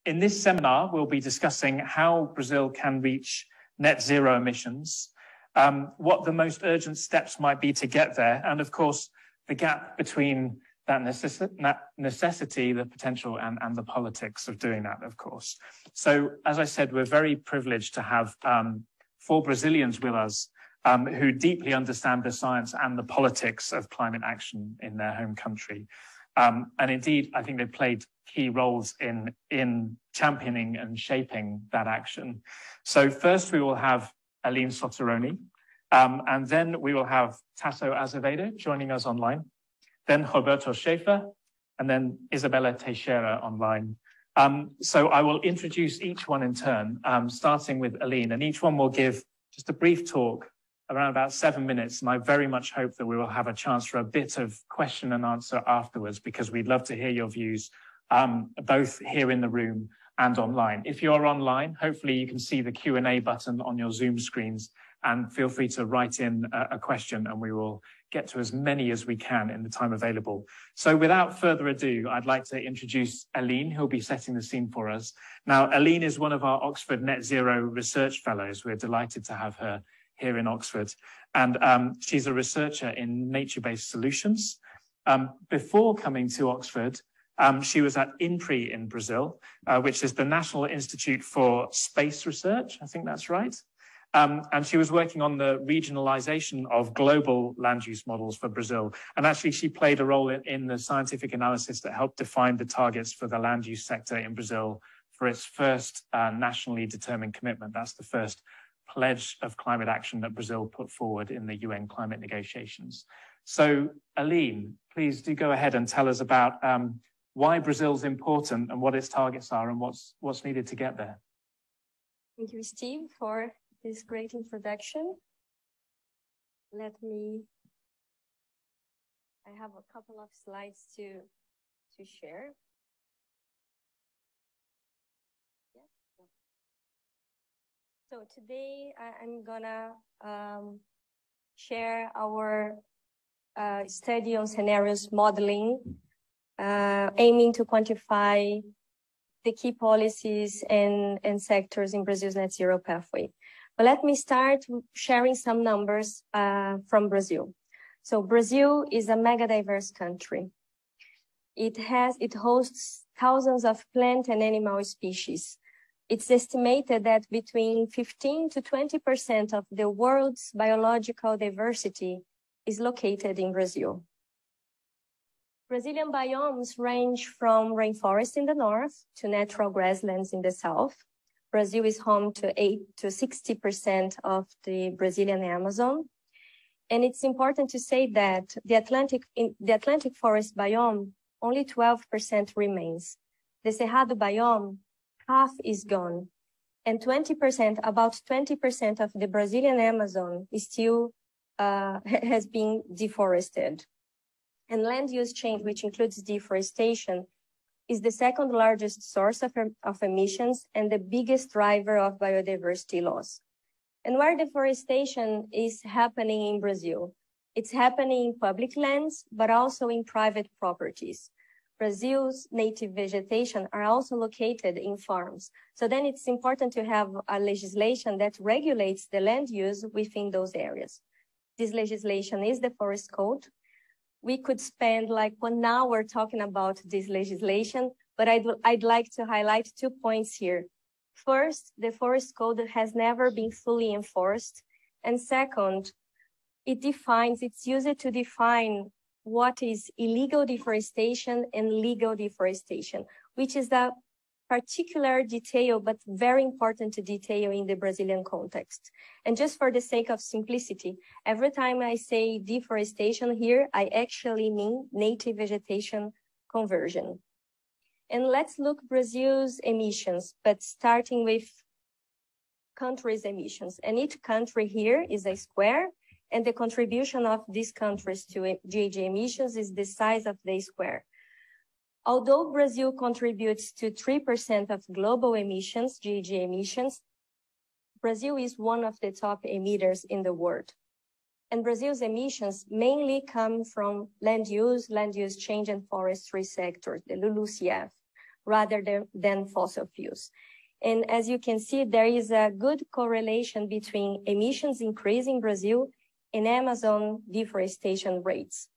In this seminar, we'll be discussing how Brazil can reach net zero emissions, what the most urgent steps might be to get there, and of course, the gap between that necessity, the potential, and the politics of doing that, of course. So, as I said, we're very privileged to have 4 Brazilians with us who deeply understand the science and the politics of climate action in their home country. And indeed, I think they've played key roles in championing and shaping that action. So first, we will have Aline Sotteroni, and then we will have Tasso Azevedo joining us online, then Roberto Schaefer, and then Isabella Teixeira online. So I will introduce each one in turn, starting with Aline, and each one will give just a brief talk around about 7 minutes. And I very much hope that we will have a chance for a bit of question and answer afterwards, because we'd love to hear your views, both here in the room and online. If you're online, hopefully you can see the Q&A button on your Zoom screens, and feel free to write in a question, and we will get to as many as we can in the time available. So without further ado, I'd like to introduce Aline, who'll be setting the scene for us. Now, Aline is one of our Oxford Net Zero Research Fellows. We're delighted to have her here in Oxford. And she's a researcher in nature-based solutions. Before coming to Oxford, she was at INPRI in Brazil, which is the National Institute for Space Research. I think that's right. And she was working on the regionalization of global land use models for Brazil. And actually, she played a role in the scientific analysis that helped define the targets for the land use sector in Brazil for its first nationally determined commitment. That's the first pledge of climate action that Brazil put forward in the UN climate negotiations. So, Aline, please do go ahead and tell us about why Brazil's important and what its targets are and what's needed to get there. Thank you, Steve, for this great introduction. I have a couple of slides to share. So today I'm gonna share our study on scenarios modeling, aiming to quantify the key policies and sectors in Brazil's net zero pathway. But let me start sharing some numbers from Brazil. So Brazil is a mega diverse country. It hosts thousands of plant and animal species. It's estimated that between 15 to 20% of the world's biological diversity is located in Brazil. Brazilian biomes range from rainforest in the north to natural grasslands in the south. Brazil is home to 8 to 60% of the Brazilian Amazon. And it's important to say that in the Atlantic forest biome, only 12% remains. The Cerrado biome, half is gone. And about 20% of the Brazilian Amazon is still has been deforested. And land use change, which includes deforestation, is the second largest source of emissions and the biggest driver of biodiversity loss. And where deforestation is happening in Brazil, it's happening in public lands, but also in private properties. Brazil's native vegetation are also located in farms. So then it's important to have a legislation that regulates the land use within those areas. This legislation is the Forest Code. We could spend like 1 hour talking about this legislation, but I'd like to highlight 2 points here. First, the Forest Code has never been fully enforced. And second, it's used to define what is illegal deforestation and legal deforestation, which is the particular detail, but very important detail in the Brazilian context. And just for the sake of simplicity, every time I say deforestation here, I actually mean native vegetation conversion. And let's look Brazil's emissions, but starting with countries' emissions. And each country here is a square, and the contribution of these countries to GHG emissions is the size of the square. Although Brazil contributes to 3% of global emissions, GHG emissions, Brazil is one of the top emitters in the world. And Brazil's emissions mainly come from land use change and forestry sectors, the LULUCF. rather than fossil fuels. And as you can see, there is a good correlation between emissions increase in Brazil and Amazon deforestation rates.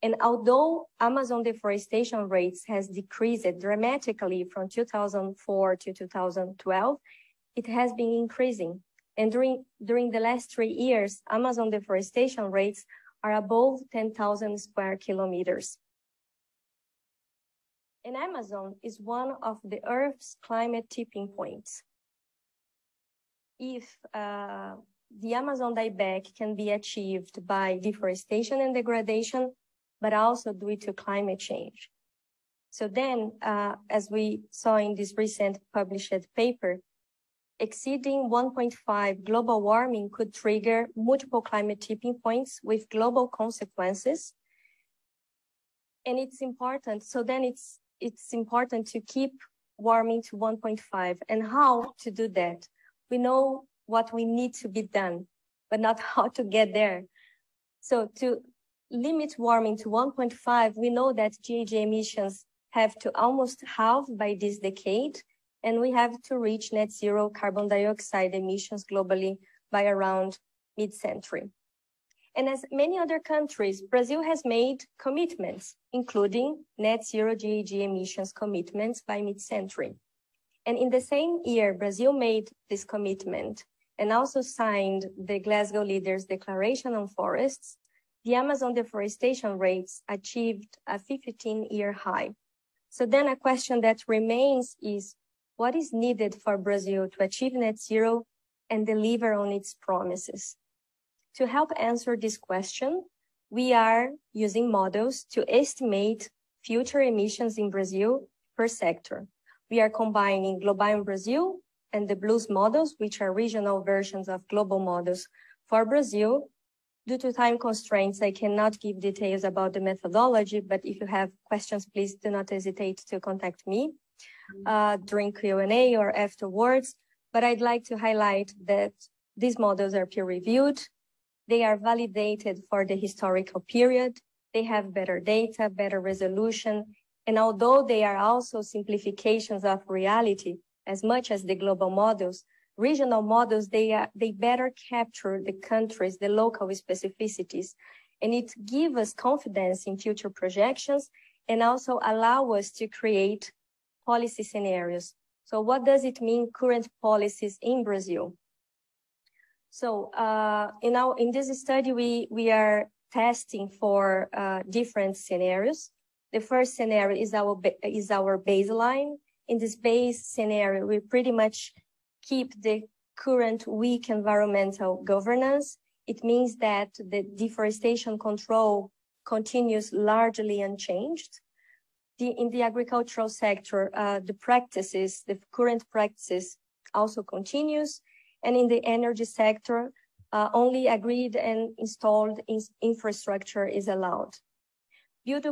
And although Amazon deforestation rates has decreased dramatically from 2004 to 2012, it has been increasing. And during the last 3 years, Amazon deforestation rates are above 10,000 square kilometers. And Amazon is one of the Earth's climate tipping points. If the Amazon dieback can be achieved by deforestation and degradation, but also due to climate change. So then, as we saw in this recent published paper, exceeding 1.5 global warming could trigger multiple climate tipping points with global consequences. And it's important, so then it's important to keep warming to 1.5. And how to do that? We know what we need to be done, but not how to get there. So to limit warming to 1.5, we know that GHG emissions have to almost halve by this decade, and we have to reach net zero carbon dioxide emissions globally by around mid-century. And as many other countries, Brazil has made commitments, including net zero GHG emissions commitments by mid-century. And in the same year, Brazil made this commitment and also signed the Glasgow Leaders Declaration on Forests. The Amazon deforestation rates achieved a 15-year high. So then a question that remains is, what is needed for Brazil to achieve net zero and deliver on its promises? To help answer this question, we are using models to estimate future emissions in Brazil per sector. We are combining Global Brazil and the BLUES models, which are regional versions of global models for Brazil. Due to time constraints, I cannot give details about the methodology, but if you have questions, please do not hesitate to contact me during Q&A or afterwards. But I'd like to highlight that these models are peer-reviewed. They are validated for the historical period. They have better data, better resolution. And although they are also simplifications of reality, as much as the global models, regional models, they better capture the countries, the local specificities. And it gives us confidence in future projections and also allow us to create policy scenarios. So what does it mean, current policies in Brazil? So in this study, we are testing for different scenarios. The first scenario is our baseline. In this base scenario, we pretty much keep the current weak environmental governance. It means that the deforestation control continues largely unchanged. In the agricultural sector, the current practices also continues. And in the energy sector, only agreed and installed infrastructure is allowed. Built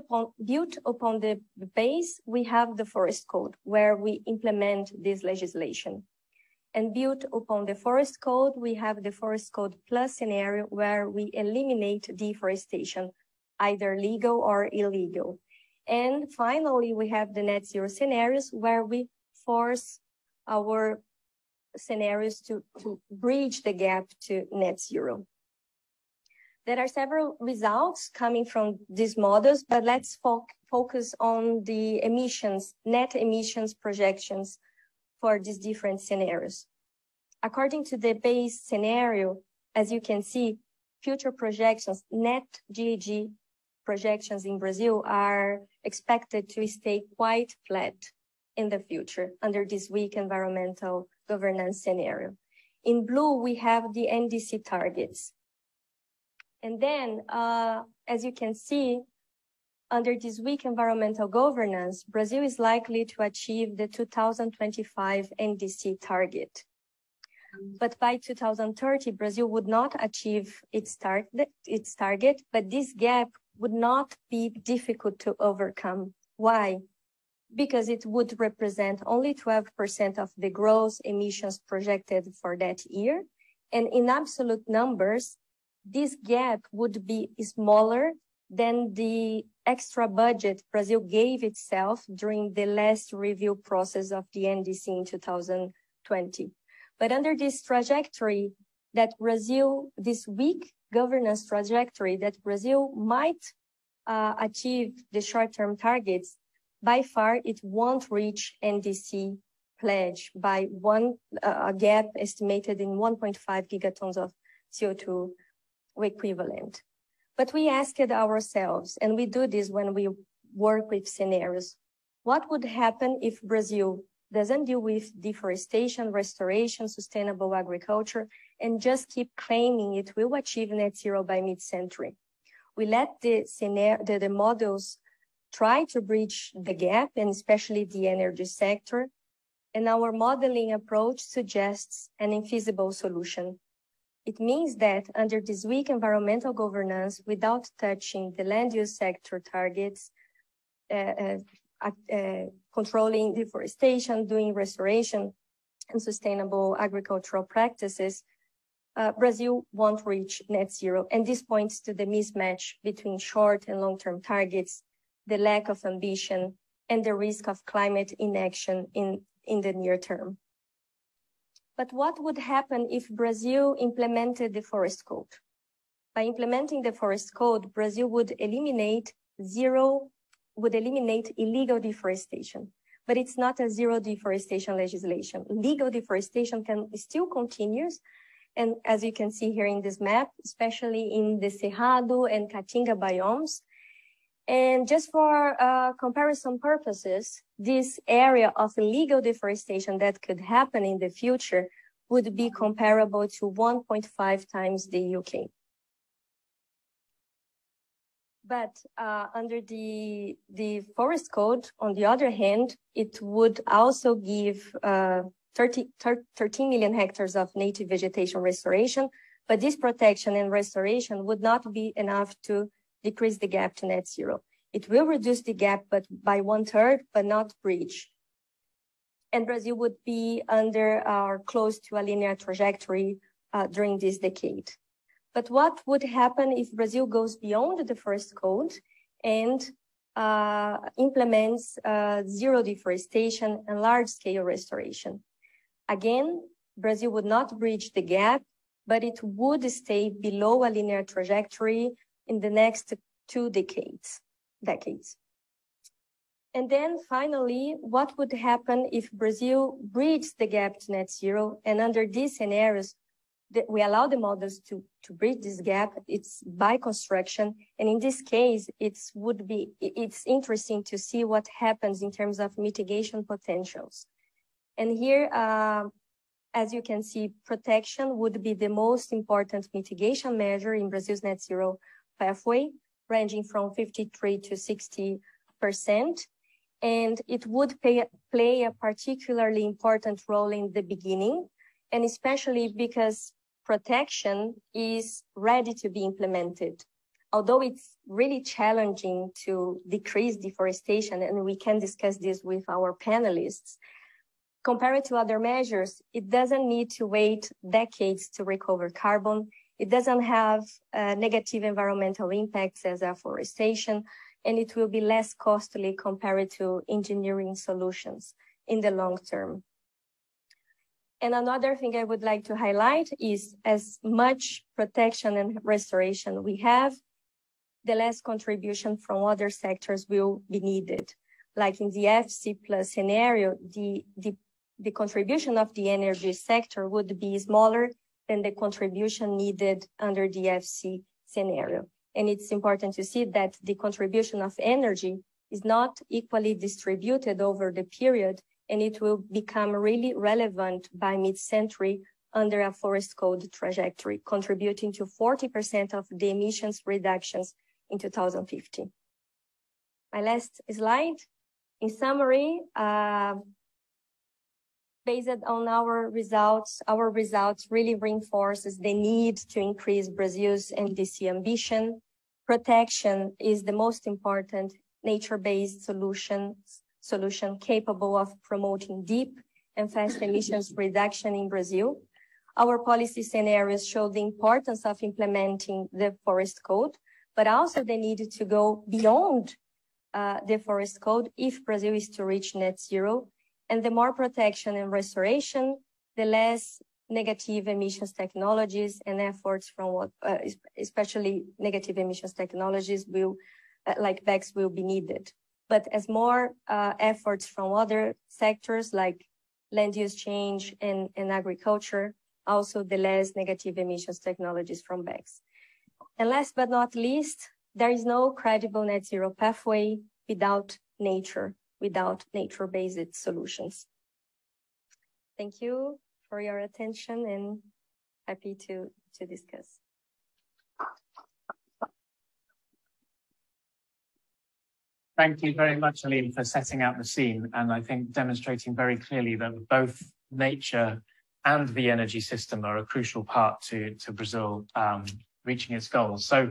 upon the base, we have the Forest Code, where we implement this legislation. And built upon the Forest Code, we have the Forest Code Plus scenario, where we eliminate deforestation, either legal or illegal. And finally, we have the net zero scenarios, where we force our scenarios to bridge the gap to net zero. There are several results coming from these models, but let's focus on the emissions, net emissions projections for these different scenarios. According to the base scenario, as you can see, future projections, net GHG projections in Brazil are expected to stay quite flat in the future under this weak environmental governance scenario. In blue, we have the NDC targets. And then, as you can see, under this weak environmental governance, Brazil is likely to achieve the 2025 NDC target. But by 2030, Brazil would not achieve its target, but this gap would not be difficult to overcome. Why? Because it would represent only 12% of the gross emissions projected for that year. And in absolute numbers, this gap would be smaller than the extra budget Brazil gave itself during the last review process of the NDC in 2020. But under this trajectory that Brazil, this weak governance trajectory that Brazil might achieve the short-term targets, by far it won't reach NDC pledge by a gap estimated in 1.5 gigatons of CO2 equivalent. But we asked ourselves, and we do this when we work with scenarios, what would happen if Brazil doesn't deal with deforestation, restoration, sustainable agriculture, and just keep claiming it will achieve net zero by mid-century? We let the models try to bridge the gap, and especially the energy sector, and our modeling approach suggests an infeasible solution. It means that under this weak environmental governance, without touching the land use sector targets, controlling deforestation, doing restoration and sustainable agricultural practices, Brazil won't reach net zero. And this points to the mismatch between short and long-term targets, the lack of ambition, and the risk of climate inaction in the near term. But what would happen if Brazil implemented the Forest Code? By implementing the Forest Code, Brazil would eliminate illegal deforestation. But it's not a zero deforestation legislation. Legal deforestation can still continue. And as you can see here in this map, especially in the Cerrado and Caatinga biomes. And just for comparison purposes, this area of illegal deforestation that could happen in the future would be comparable to 1.5 times the UK. But under the Forest Code, on the other hand, it would also give 13 million hectares of native vegetation restoration, but this protection and restoration would not be enough to decrease the gap to net zero. It will reduce the gap by 1/3, but not bridge. And Brazil would be under or close to a linear trajectory during this decade. But what would happen if Brazil goes beyond the Forest Code and implements zero deforestation and large-scale restoration? Again, Brazil would not bridge the gap, but it would stay below a linear trajectory in the next 2 decades. And then finally, what would happen if Brazil bridges the gap to net zero? And under these scenarios, we allow the models to bridge this gap. It's by construction. And in this case, it's interesting to see what happens in terms of mitigation potentials. And here, as you can see, protection would be the most important mitigation measure in Brazil's net zero pathway, ranging from 53 to 60%. And it would play a particularly important role in the beginning, and especially because protection is ready to be implemented. Although it's really challenging to decrease deforestation, and we can discuss this with our panelists, compared to other measures, it doesn't need to wait decades to recover carbon. It doesn't have negative environmental impacts as afforestation, and it will be less costly compared to engineering solutions in the long term. And another thing I would like to highlight is as much protection and restoration we have, the less contribution from other sectors will be needed. Like in the FC plus scenario, the contribution of the energy sector would be smaller than the contribution needed under the FC scenario. And it's important to see that the contribution of energy is not equally distributed over the period, and it will become really relevant by mid-century under a Forest Code trajectory, contributing to 40% of the emissions reductions in 2050. My last slide. In summary, based on our results really reinforces the need to increase Brazil's NDC ambition. Protection is the most important nature-based solution capable of promoting deep and fast emissions reduction in Brazil. Our policy scenarios show the importance of implementing the Forest Code, but also they need to go beyond the forest code if Brazil is to reach net zero. And the more protection and restoration, the less negative emissions technologies and efforts from especially negative emissions technologies will, like BECCS, will be needed. But as more efforts from other sectors like land use change and agriculture, also the less negative emissions technologies from BECCS. And last but not least, there is no credible net zero pathway without nature, without nature-based solutions. Thank you for your attention and happy to discuss. Thank you very much, Aline, for setting out the scene and I think demonstrating very clearly that both nature and the energy system are a crucial part to Brazil reaching its goals. So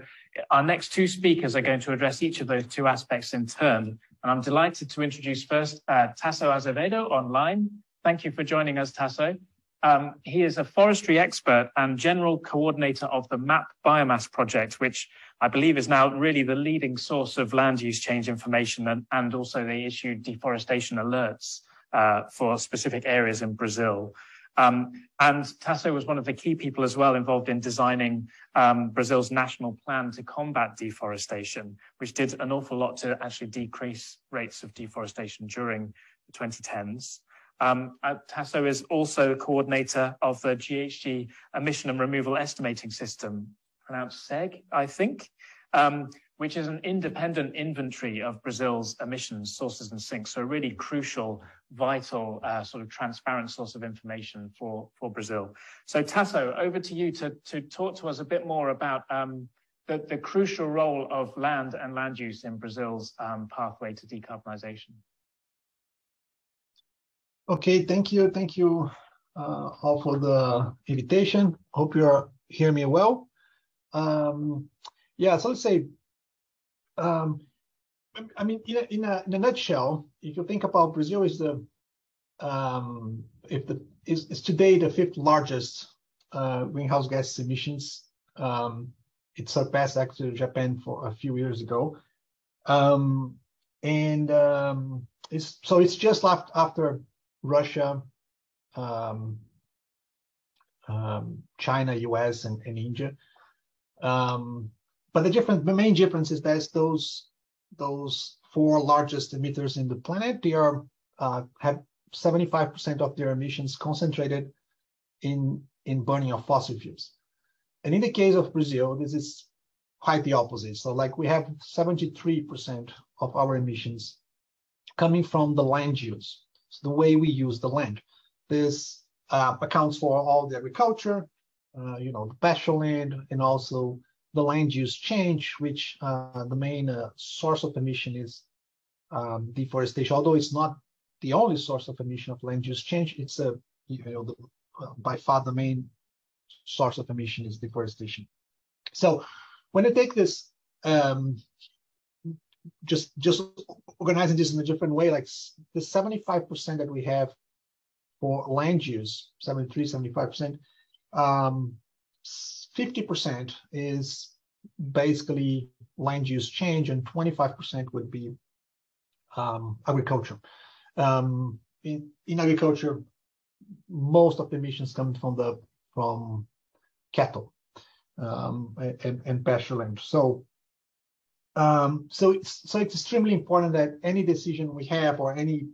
our next two speakers are going to address each of those two aspects in turn. And I'm delighted to introduce first Tasso Azevedo online. Thank you for joining us, Tasso. He is a forestry expert and general coordinator of the MAP Biomass project, which I believe is now really the leading source of land use change information, and also they issue deforestation alerts for specific areas in Brazil. And Tasso was one of the key people as well involved in designing Brazil's national plan to combat deforestation, which did an awful lot to actually decrease rates of deforestation during the 2010s. Tasso is also coordinator of the GHG emission and removal estimating system, pronounced SEG, I think, which is an independent inventory of Brazil's emissions, sources and sinks. So a really crucial, vital, sort of transparent source of information for Brazil. So Tasso, over to you to talk to us a bit more about the crucial role of land and land use in Brazil's pathway to decarbonization. Okay, thank you all for the invitation. Hope you hear me well. Yeah, so let's say, I mean, in a nutshell, if you think about Brazil is is today the 5th largest greenhouse gas emissions. It surpassed actually Japan for a few years ago, it's just after Russia, China, US, and India. But the main difference is that those 4 largest emitters in the planet, they have 75% of their emissions concentrated in burning of fossil fuels. And in the case of Brazil, this is quite the opposite. So like we have 73% of our emissions coming from the land use. So the way we use the land. This accounts for all the agriculture, the pasture land, and also the land use change, which the main source of emission is deforestation. Although it's not the only source of emission of land use change, it's by far the main source of emission is deforestation. So when I take this, just organizing this in a different way, like the 75% that we have for land use, 75%, 50% is basically land use change, and 25% would be agriculture. In agriculture, most of the emissions come from cattle and pasture land. So it's extremely important that any decision we have or any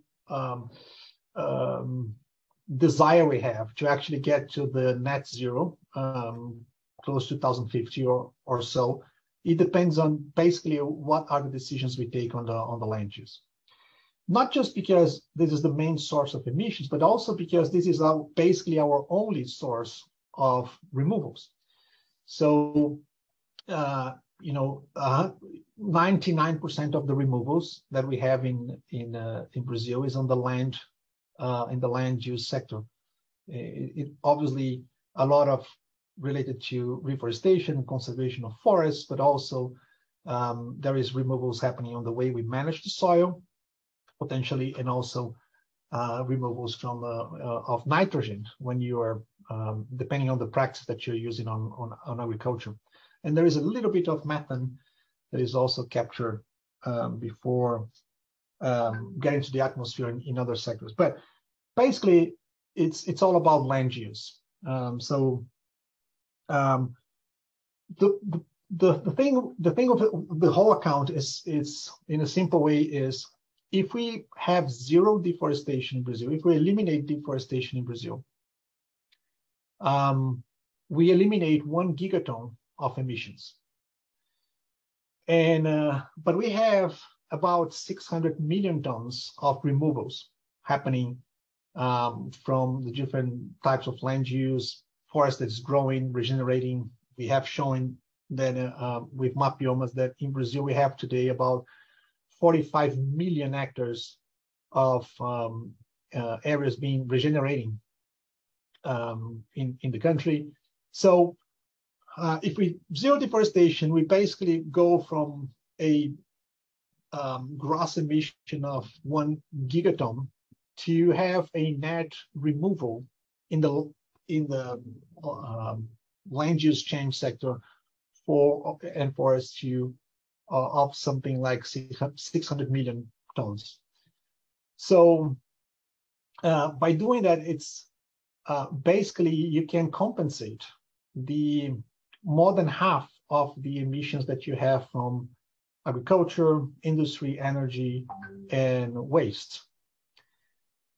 desire we have to actually get to the net zero, close to 2050 or so, it depends on basically what are the decisions we take on the land use. Not just because this is the main source of emissions, but also because this is basically our only source of removals. So 99% of the removals that we have in Brazil is on the land, in the land use sector. It obviously a lot of related to reforestation and conservation of forests, but also there is removals happening on the way we manage the soil, potentially, and also removals from of nitrogen when you are depending on the practice that you're using on agriculture. And there is a little bit of methane that is also captured before getting to the atmosphere in other sectors. But basically, it's all about land use. The thing of the whole account is in a simple way is, if we have zero deforestation in Brazil, if we eliminate deforestation in Brazil, we eliminate 1 gigaton of emissions. But we have about 600 million tons of removals happening from the different types of land use, forest that is growing, regenerating. We have shown that with Mapiomas that in Brazil we have today about 45 million hectares of areas being regenerating in the country. So if we zero deforestation, we basically go from a gross emission of 1 gigaton to have a net removal in the land use change sector for us to of something like 600 million tons. So by doing that, it's basically you can compensate the more than half of the emissions that you have from agriculture, industry, energy, and waste.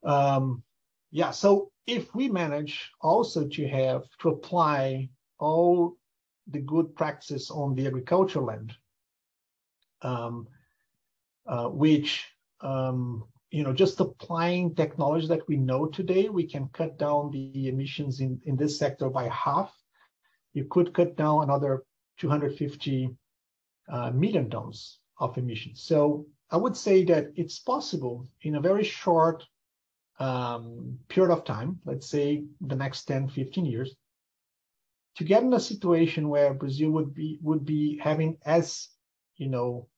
So if we manage also to apply all the good practices on the agricultural land, which just applying technology that we know today, we can cut down the emissions in this sector by half. You could cut down another 250 million tons of emissions. So I would say that it's possible in a very short period of time, let's say the next 10, 15 years, to get in a situation where Brazil would be having as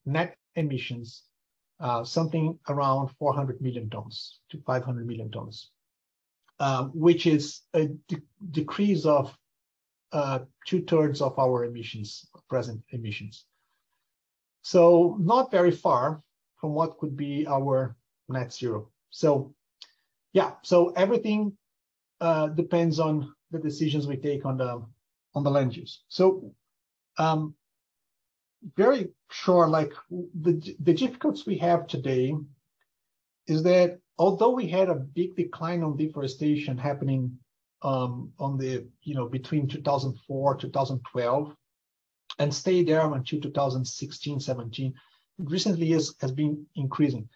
net emissions something around 400 million tons to 500 million tons, which is a decrease of 2/3 of our emissions, present emissions. So not very far from what could be our net zero. So so everything depends on the decisions we take on the land use. So very sure, like the difficulties we have today is that although we had a big decline on deforestation happening on the between 2004 2012 and stayed there until 2016 17, recently has been increasing.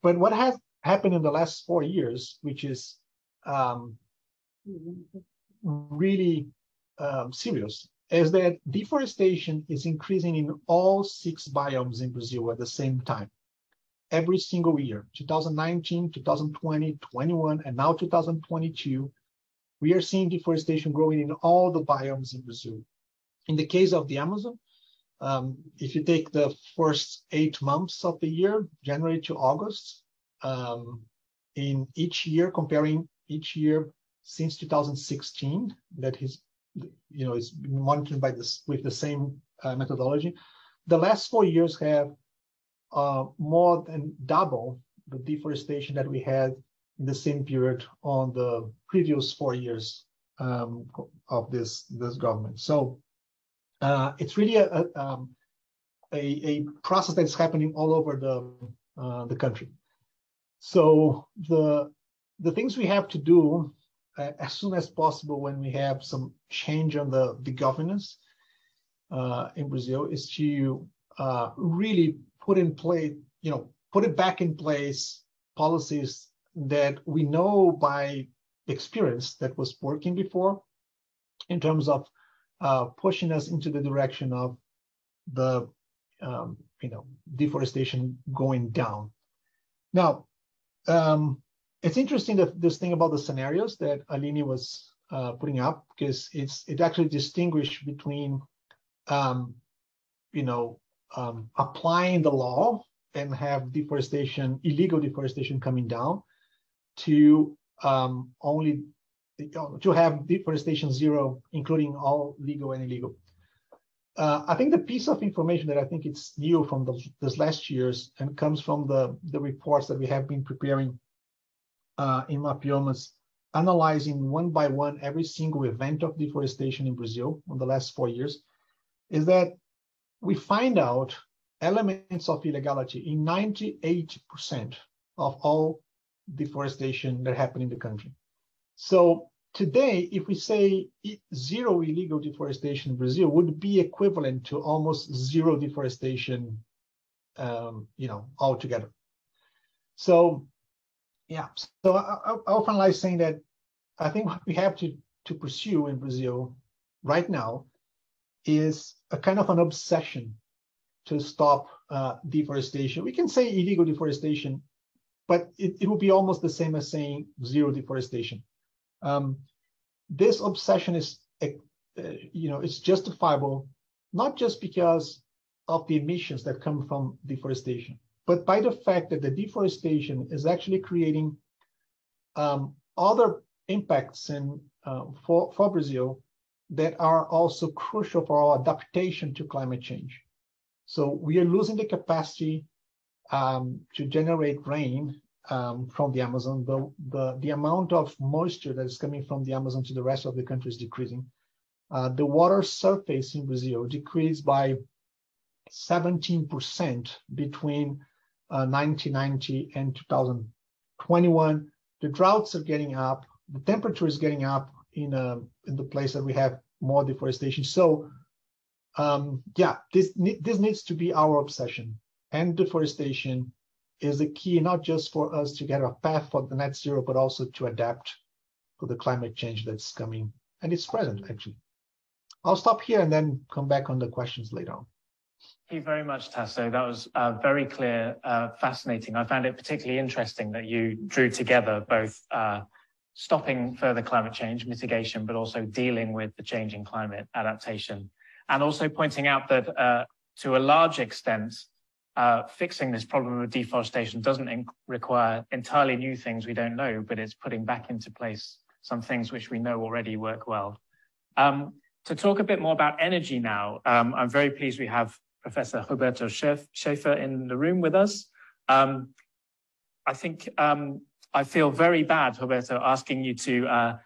But what has happened in the last 4 years, which is really serious, is that deforestation is increasing in all 6 biomes in Brazil at the same time, every single year. 2019, 2020, 21, and now 2022, we are seeing deforestation growing in all the biomes in Brazil. In the case of the Amazon, if you take the first 8 months of the year, January to August, in each year, comparing each year since 2016, that is, it's been monitored with the same methodology. The last 4 years have more than double the deforestation that we had in the same period on the previous 4 years of this government. So it's really a process that's happening all over the country. So the things we have to do as soon as possible when we have some change on the governance in Brazil is to really put it back in place policies that we know by experience that was working before, in terms of pushing us into the direction of the deforestation going down. Now, it's interesting that this thing about the scenarios that Aline was putting up, because it actually distinguished between applying the law and have deforestation, illegal deforestation coming down, to only to have deforestation zero, including all legal and illegal. I think the piece of information that I think it's new from this last year's and comes from the reports that we have been preparing in Mapiomas, analyzing one by one every single event of deforestation in Brazil in the last 4 years, is that we find out elements of illegality in 98% of all deforestation that happened in the country. So today, if we say zero illegal deforestation in Brazil, would be equivalent to almost zero deforestation, altogether. So, yeah. So I'll finalize saying that I think what we have to pursue in Brazil right now is a kind of an obsession to stop deforestation. We can say illegal deforestation, but it will be almost the same as saying zero deforestation. This obsession is, it's justifiable, not just because of the emissions that come from deforestation, but by the fact that the deforestation is actually creating other impacts for Brazil that are also crucial for our adaptation to climate change. So we are losing the capacity to generate rain from the Amazon. The amount of moisture that is coming from the Amazon to the rest of the country is decreasing. The water surface in Brazil decreased by 17% between 1990 and 2021. The droughts are getting up. The temperature is getting up in the place that we have more deforestation. So, this needs to be our obsession. And deforestation is the key, not just for us to get a path for the net zero, but also to adapt to the climate change that's coming. And it's present, actually. I'll stop here and then come back on the questions later on. Thank you very much, Tasso. That was very clear, fascinating. I found it particularly interesting that you drew together both stopping further climate change mitigation, but also dealing with the changing climate adaptation. And also pointing out that to a large extent, fixing this problem of deforestation doesn't require entirely new things we don't know, but it's putting back into place some things which we know already work well. To talk a bit more about energy now, I'm very pleased we have Professor Roberto Schaefer in the room with us. I think I feel very bad, Roberto, asking you to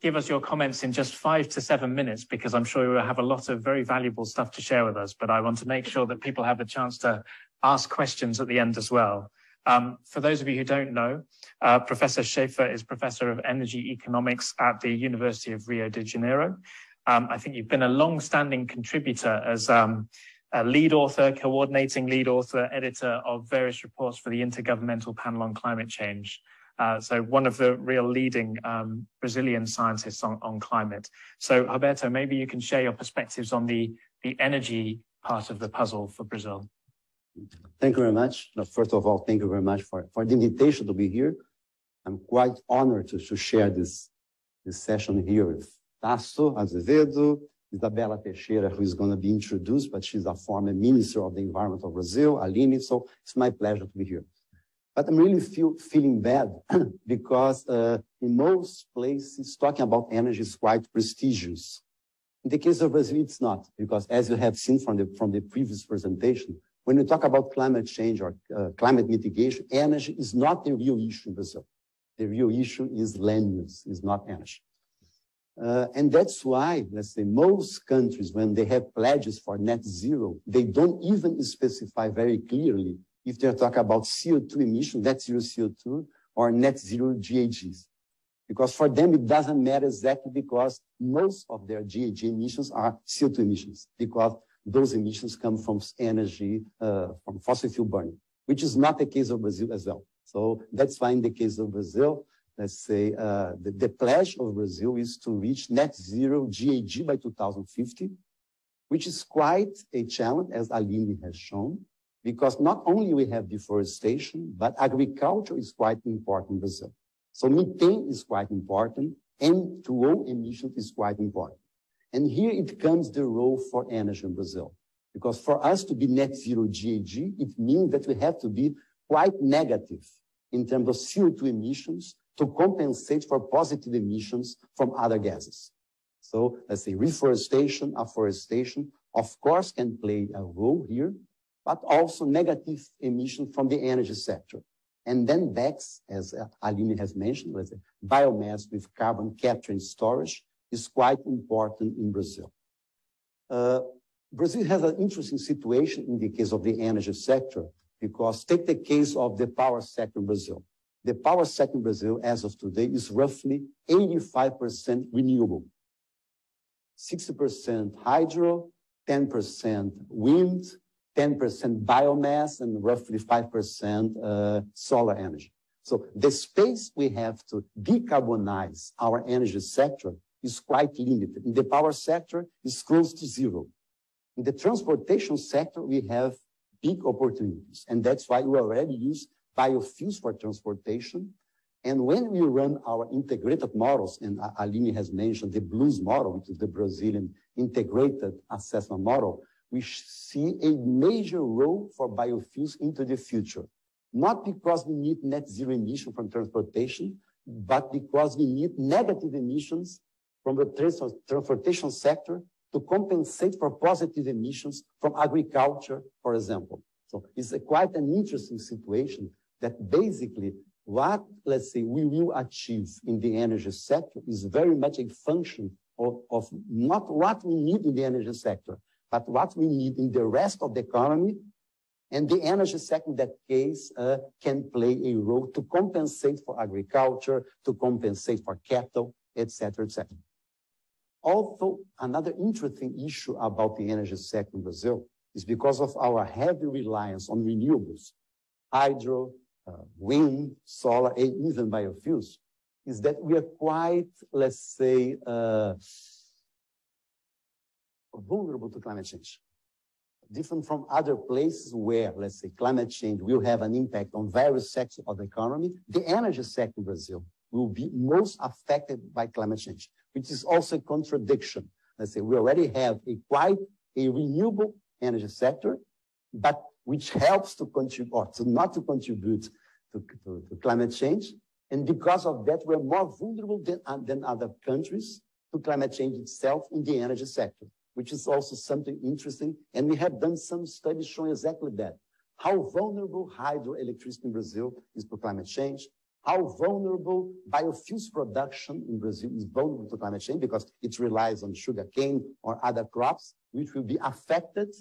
give us your comments in just 5 to 7 minutes, because I'm sure you will have a lot of very valuable stuff to share with us, but I want to make sure that people have a chance to ask questions at the end as well. For those of you who don't know, Professor Schaefer is Professor of Energy Economics at the University of Rio de Janeiro. I think you've been a long-standing contributor as a lead author, coordinating lead author, editor of various reports for the Intergovernmental Panel on Climate Change. So one of the real leading Brazilian scientists on climate. So Roberto, maybe you can share your perspectives on the energy part of the puzzle for Brazil. Thank you very much. First of all, thank you very much for the invitation to be here. I'm quite honored to share this session here with Tasso Azevedo, Isabella Teixeira, who is going to be introduced, but she's a former Minister of the Environment of Brazil, Aline, so it's my pleasure to be here. But I'm really feeling bad because in most places, talking about energy is quite prestigious. In the case of Brazil, it's not, because as you have seen from the previous presentation, when we talk about climate change or climate mitigation, energy is not the real issue in Brazil. The real issue is land use, is not energy. And that's why, let's say, most countries, when they have pledges for net zero, they don't even specify very clearly if they're talking about CO2 emission, net zero CO2, or net zero GHGs. Because for them, it doesn't matter exactly, because most of their GHG emissions are CO2 emissions, because those emissions come from energy, from fossil fuel burning, which is not the case of Brazil as well. So that's why in the case of Brazil, let's say the pledge of Brazil is to reach net zero GHG by 2050, which is quite a challenge, as Aline has shown, because not only we have deforestation, but agriculture is quite important in Brazil. So methane is quite important, N2O emission is quite important. And here it comes the role for energy in Brazil. Because for us to be net zero GHG, it means that we have to be quite negative in terms of CO2 emissions to compensate for positive emissions from other gases. So let's say reforestation, afforestation, of course, can play a role here, but also negative emission from the energy sector. And then BECCS, as Aline has mentioned, let's say, biomass with carbon capture and storage is quite important in Brazil. Brazil has an interesting situation in the case of the energy sector, because take the case of the power sector in Brazil. The power sector in Brazil, as of today, is roughly 85% renewable. 60% hydro, 10% wind, 10% biomass, and roughly 5% solar energy. So the space we have to decarbonize our energy sector is quite limited. In the power sector, it's close to zero. In the transportation sector, we have big opportunities, and that's why we already use biofuels for transportation. And when we run our integrated models, and Aline has mentioned the BLUES model, which is the Brazilian integrated assessment model, we see a major role for biofuels into the future. Not because we need net zero emission from transportation, but because we need negative emissions from the transportation sector to compensate for positive emissions from agriculture, for example. So it's quite an interesting situation that basically what, let's say, we will achieve in the energy sector is very much a function of not what we need in the energy sector, but what we need in the rest of the economy. And the energy sector in that case can play a role to compensate for agriculture, to compensate for capital, et cetera, et cetera. Also, another interesting issue about the energy sector in Brazil is because of our heavy reliance on renewables, hydro, wind, solar, and even biofuels, is that we are quite, let's say, vulnerable to climate change. Different from other places where, let's say, climate change will have an impact on various sectors of the economy, the energy sector in Brazil will be most affected by climate change, which is also a contradiction. Let's say we already have quite a renewable energy sector, but which helps to contribute, or to not to contribute to climate change. And because of that, we're more vulnerable than other countries to climate change itself in the energy sector, which is also something interesting. And we have done some studies showing exactly that. How vulnerable hydroelectricity in Brazil is to climate change, how vulnerable biofuels production in Brazil is vulnerable to climate change because it relies on sugarcane or other crops, which will be affected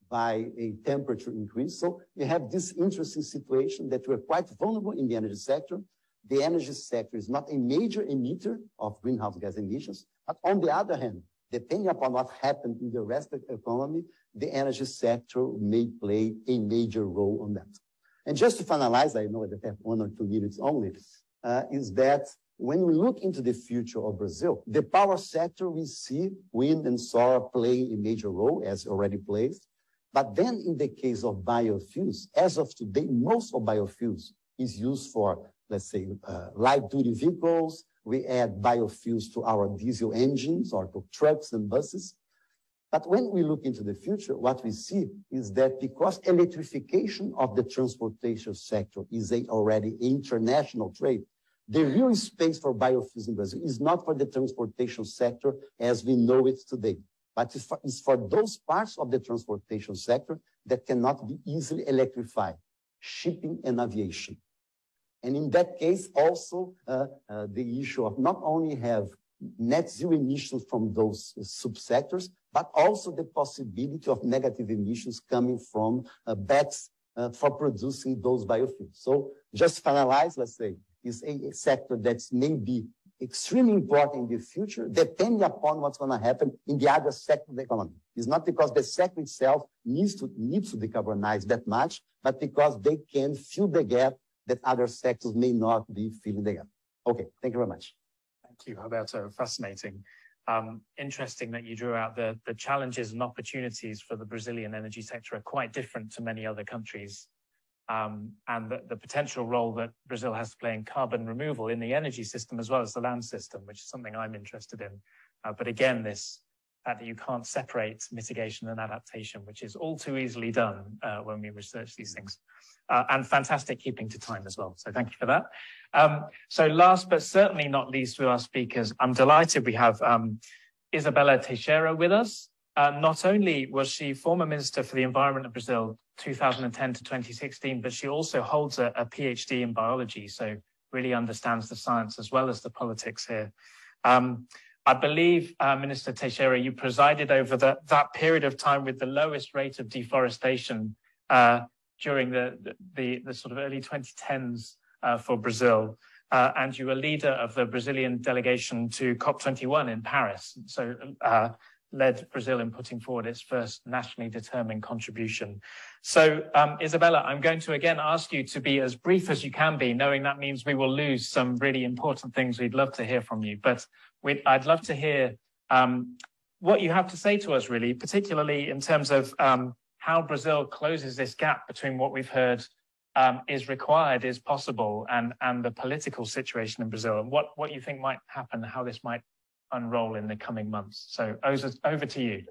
by a temperature increase. So we have this interesting situation that we're quite vulnerable in the energy sector. The energy sector is not a major emitter of greenhouse gas emissions, but on the other hand, depending upon what happens in the rest of the economy, the energy sector may play a major role on that. And just to finalize, I know that I have 1 or 2 minutes only, is that when we look into the future of Brazil, the power sector, we see wind and solar playing a major role, as already plays. But then in the case of biofuels, as of today, most of biofuels is used for, let's say, light-duty vehicles. We add biofuels to our diesel engines or to trucks and buses. But when we look into the future, what we see is that because electrification of the transportation sector is already international trade, the real space for biofuels in Brazil is not for the transportation sector as we know it today, but it's for those parts of the transportation sector that cannot be easily electrified, shipping and aviation. And in that case, also, the issue of not only have net zero emissions from those subsectors, but also the possibility of negative emissions coming from BECCS for producing those biofuels. So just to finalize, let's say, is a sector that's maybe extremely important in the future, depending upon what's going to happen in the other sector of the economy. It's not because the sector itself needs to decarbonize that much, but because they can fill the gap that other sectors may not be filling the gap. Okay, thank you very much. Thank you, Roberto. Fascinating. Interesting that you drew out the challenges and opportunities for the Brazilian energy sector are quite different to many other countries. And the potential role that Brazil has to play in carbon removal in the energy system as well as the land system, which is something I'm interested in. But again, this fact that you can't separate mitigation and adaptation, which is all too easily done when we research these things. And fantastic keeping to time as well. So thank you for that. So last but certainly not least with our speakers, I'm delighted we have Isabella Teixeira with us. not only was she former Minister for the Environment of Brazil, 2010 to 2016, but she also holds a PhD in biology, so really understands the science as well as the politics here. I believe, Minister Teixeira, you presided over that period of time with the lowest rate of deforestation during the sort of early 2010s for Brazil. And you were leader of the Brazilian delegation to COP21 in Paris. So led Brazil in putting forward its first nationally determined contribution. So Isabella, I'm going to again ask you to be as brief as you can be, knowing that means we will lose some really important things we'd love to hear from you. But I'd love to hear what you have to say to us, really, particularly in terms of how Brazil closes this gap between what we've heard is required, is possible, and the political situation in Brazil, and what you think might happen, how this might unroll in the coming months. So over to you.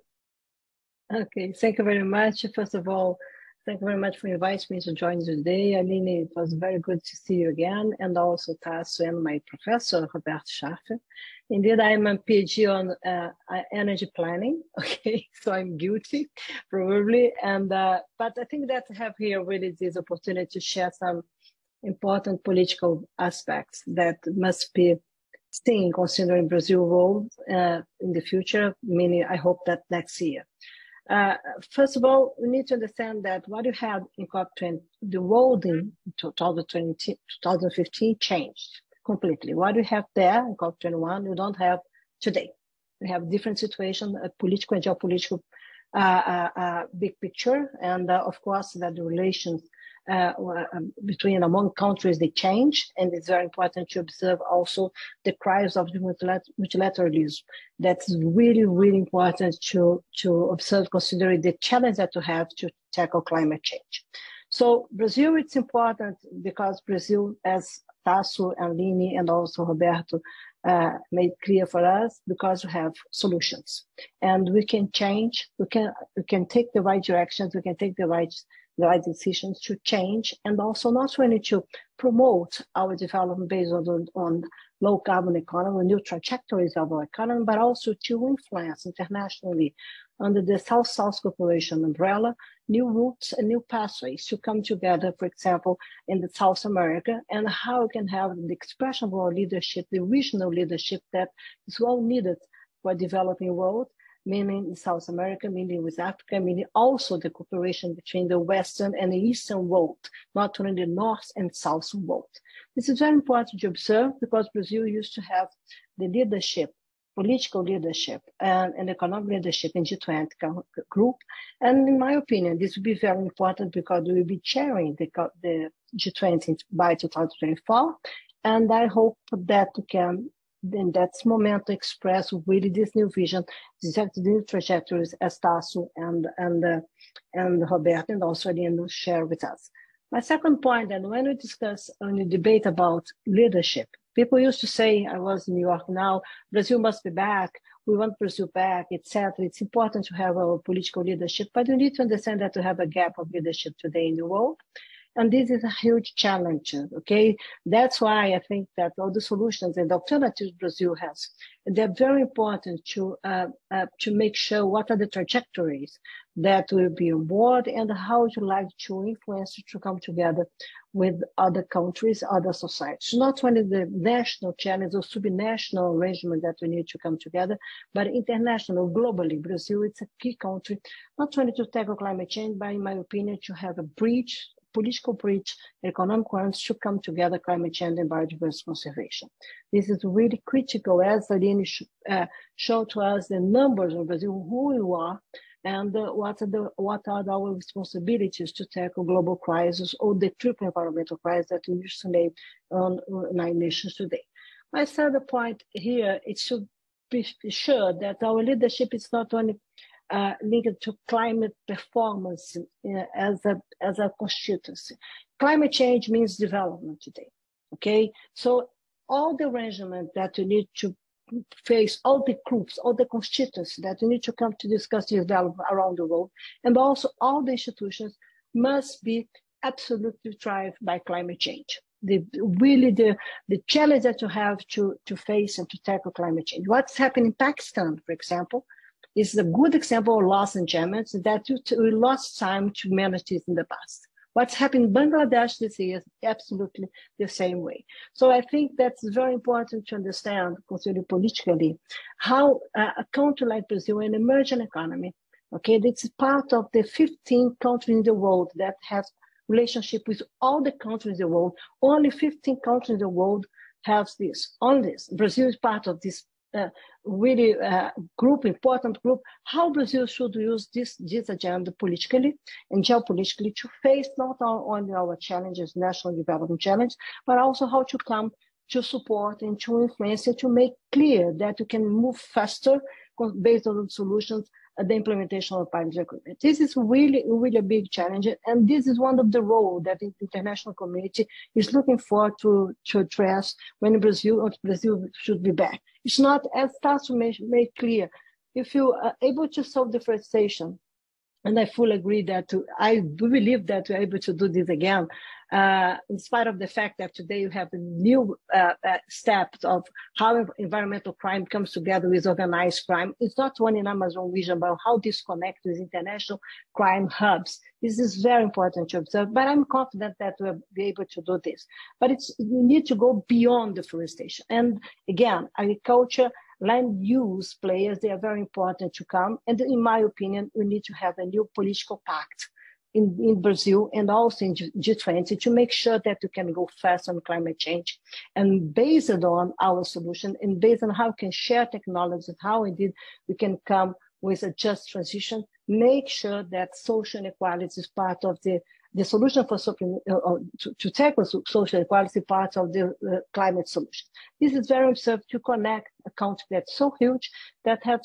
Okay, thank you very much. First of all, thank you very much for inviting me to join you today. Aline, it was very good to see you again, and also Tasso and my professor, Roberto Schaffer. Indeed, I'm a PhD on energy planning, okay, so I'm guilty, probably, and but I think that I have here really this opportunity to share some important political aspects that must be seen considering Brazil's role in the future, meaning I hope that next year. First of all, we need to understand that what you had in COP20, the world in 2015 changed completely. What you have there in COP21, you don't have today. We have different situation, a political and geopolitical big picture, and of course that the relations between among countries, they change, and it's very important to observe also the crisis of the multilateralism. That's really, really important to observe, considering the challenge that you have to tackle climate change. So Brazil, it's important because Brazil, as Tasso and Lini and also Roberto made clear for us, because we have solutions, and we can change. We can take the right directions. We can take the right decisions to change, and also not only to promote our development based on low carbon economy, new trajectories of our economy, but also to influence internationally under the South-South Cooperation umbrella, new routes and new pathways to come together, for example, in the South America, and how we can have the expression of our leadership, the regional leadership that is well needed for a developing world, meaning in South America, meaning with Africa, meaning also the cooperation between the Western and the Eastern world, not only the North and South world. This is very important to observe because Brazil used to have the leadership, political leadership and economic leadership in G20 group. And in my opinion, this will be very important because we will be chairing the G20 by 2024. And I hope that we can, in that moment, to express really this new vision, these new trajectories as Tasso and Roberto and also Lino share with us. My second point, and when we discuss and we debate about leadership, people used to say, I was in New York now, Brazil must be back, we want Brazil back, etc. It's important to have our political leadership, but we need to understand that we have a gap of leadership today in the world. And this is a huge challenge, okay? That's why I think that all the solutions and alternatives Brazil has, they're very important to make sure what are the trajectories that will be on board and how would you like to influence to come together with other countries, other societies. Not only the national challenge or subnational arrangement that we need to come together, but international, globally. Brazil, it's a key country, not only to tackle climate change, but in my opinion, to have a bridge, political bridge, economic ones to come together, climate change and biodiversity conservation. This is really critical, as Aline showed to us the numbers of Brazil, who we are, and what are our responsibilities to tackle global crisis or the triple environmental crisis that we used to name on 9 nations today. My third point here is to be sure that our leadership is not only linked to climate performance as a constituency. Climate change means development today, okay? So all the arrangement that you need to face, all the groups, all the constituents that you need to come to discuss development around the world, and also all the institutions must be absolutely driven by climate change. The challenge that you have to face and to tackle climate change. What's happening in Pakistan, for example, It's a good example of loss and damage that we lost time to manage this in the past. What's happened in Bangladesh this year is absolutely the same way. So I think that's very important to understand, considering politically, how a country like Brazil, an emerging economy, okay, it's part of the 15 countries in the world that has relationship with all the countries in the world. Only 15 countries in the world have this. Only this. Brazil is part of this really important group. How Brazil should use this agenda politically and geopolitically to face not only our challenges, national development challenge, but also how to come to support and to influence and to make clear that we can move faster based on the solutions, the implementation of Paris Agreement. This is really a big challenge, and this is one of the roles that the international community is looking for to address when Brazil should be back. It's not, as Tasso made clear, if you are able to solve deforestation, and I fully agree that I do believe that we're able to do this again, in spite of the fact that today you have new steps of how environmental crime comes together with organized crime. It's not one in Amazon region, but how this connects with international crime hubs. This is very important to observe, but I'm confident that we'll be able to do this. But we need to go beyond deforestation. And again, agriculture, land use players, they are very important to come. And in my opinion, we need to have a new political pact in Brazil and also in G20 to make sure that we can go fast on climate change. And based on our solution and based on how we can share technologies, how indeed we can come with a just transition, make sure that social inequality is part of the solution for to tackle social equality, part of the climate solution. This is very important to connect a country that's so huge that has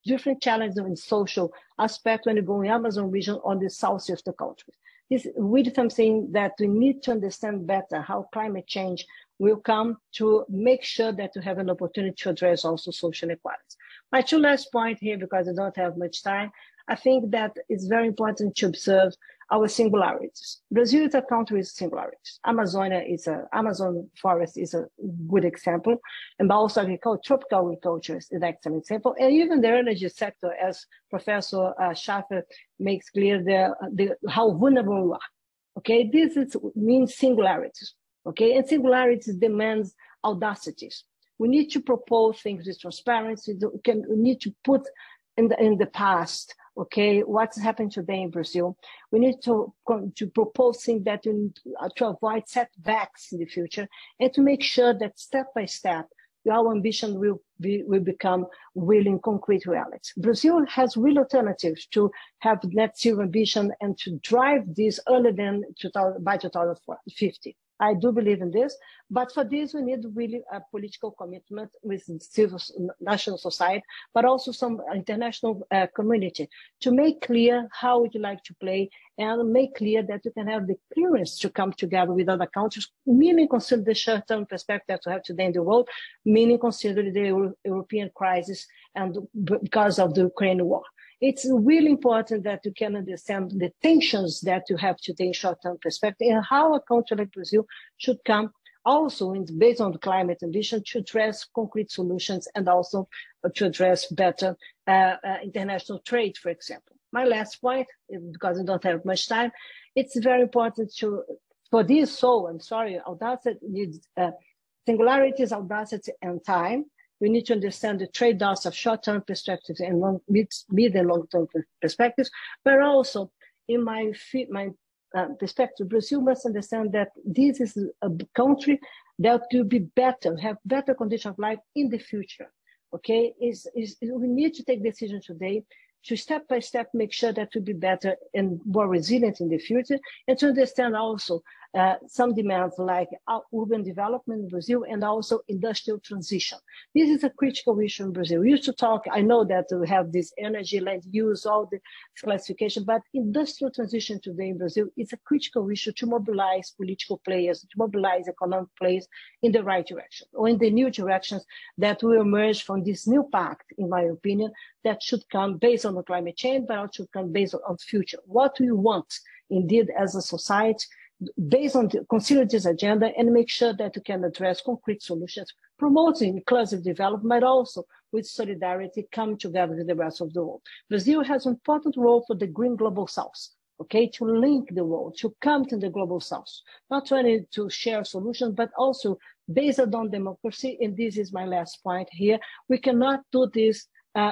different challenges in social aspect when you go in the Amazon region or the south of the country. This is really something that we need to understand better, how climate change will come to make sure that we have an opportunity to address also social inequalities. My two last point here, because I don't have much time, I think that it's very important to observe our singularities. Brazil is a country with singularities. Amazon forest is a good example, and also tropical agriculture is an excellent example. And even the energy sector, as Professor Schaffer makes clear, how vulnerable we are. Okay, this means singularities. Okay, and singularities demands audacities. We need to propose things with transparency. We need to put in the past, okay, what's happening today in Brazil. We need to propose things that we need to avoid setbacks in the future and to make sure that step by step, our ambition will become real in concrete reality. Brazil has real alternatives to have net zero ambition and to drive this earlier than by 2050. I do believe in this, but for this we need really a political commitment with civil national society, but also some international community to make clear how would you like to play and make clear that you can have the clearance to come together with other countries, meaning consider the short-term perspective that we have today in the world, meaning consider the European crisis and because of the Ukraine war. It's really important that you can understand the tensions that you have today in short-term perspective and how a country like Brazil should come also based on the climate ambition to address concrete solutions and also to address better international trade, for example. My last point, because I don't have much time, it's very important for this, audacity needs singularities, audacity, and time. We need to understand the trade-offs of short-term perspectives and mid and long-term perspectives, but also in my perspective, Brazil must understand that this is a country that will be better, have better conditions of life in the future. Okay, we need to take decisions today to step by step make sure that we'll be better and more resilient in the future, and to understand also some demands like urban development in Brazil and also industrial transition. This is a critical issue in Brazil. We used to talk, I know that we have this energy, land use, all the classification, but industrial transition today in Brazil is a critical issue to mobilize political players, to mobilize economic players in the right direction, or in the new directions that will emerge from this new pact, in my opinion, that should come based on the climate change, but also should come based on the future. What we want, indeed, as a society, based on consider this agenda and make sure that we can address concrete solutions promoting inclusive development, but also with solidarity, come together with the rest of the world. Brazil has an important role for the Green Global South, okay, to link the world, to come to the Global South, not only to share solutions, but also based on democracy. And this is my last point here. We cannot do this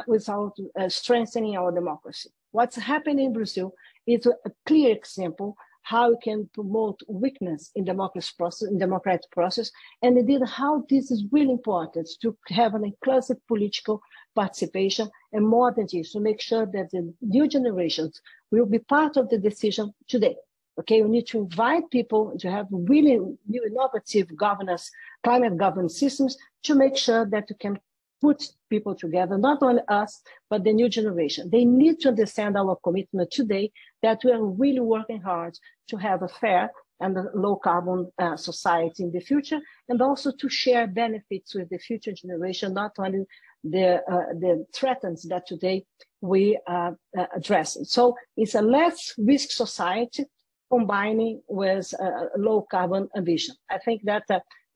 without strengthening our democracy. What's happening in Brazil is a clear example how we can promote weakness in democracy process, in democratic process, and indeed how this is really important to have an inclusive political participation, and more than this, to make sure that the new generations will be part of the decision today. Okay, we need to invite people to have really new innovative governance, climate governance systems to make sure that we can put people together, not only us, but the new generation. They need to understand our commitment today that we are really working hard to have a fair and a low carbon society in the future, and also to share benefits with the future generation, not only the threats that today we are addressing. So it's a less risk society combining with low carbon ambition. I think that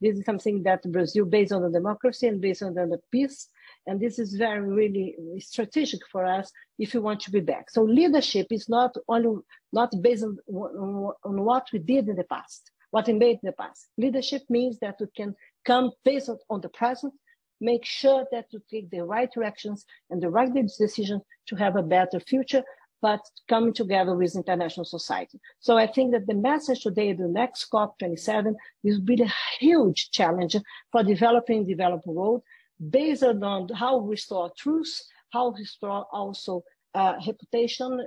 this is something that Brazil, based on the democracy and based on the peace, and this is very really strategic for us if we want to be back. So leadership is not based on what we did in the past, what we made in the past. Leadership means that we can come based on the present, make sure that we take the right directions and the right decisions to have a better future, but coming together with international society. So I think that the message today, the next COP27, is really a huge challenge for developing the developed world, based on how we restore truth, how we restore also reputation,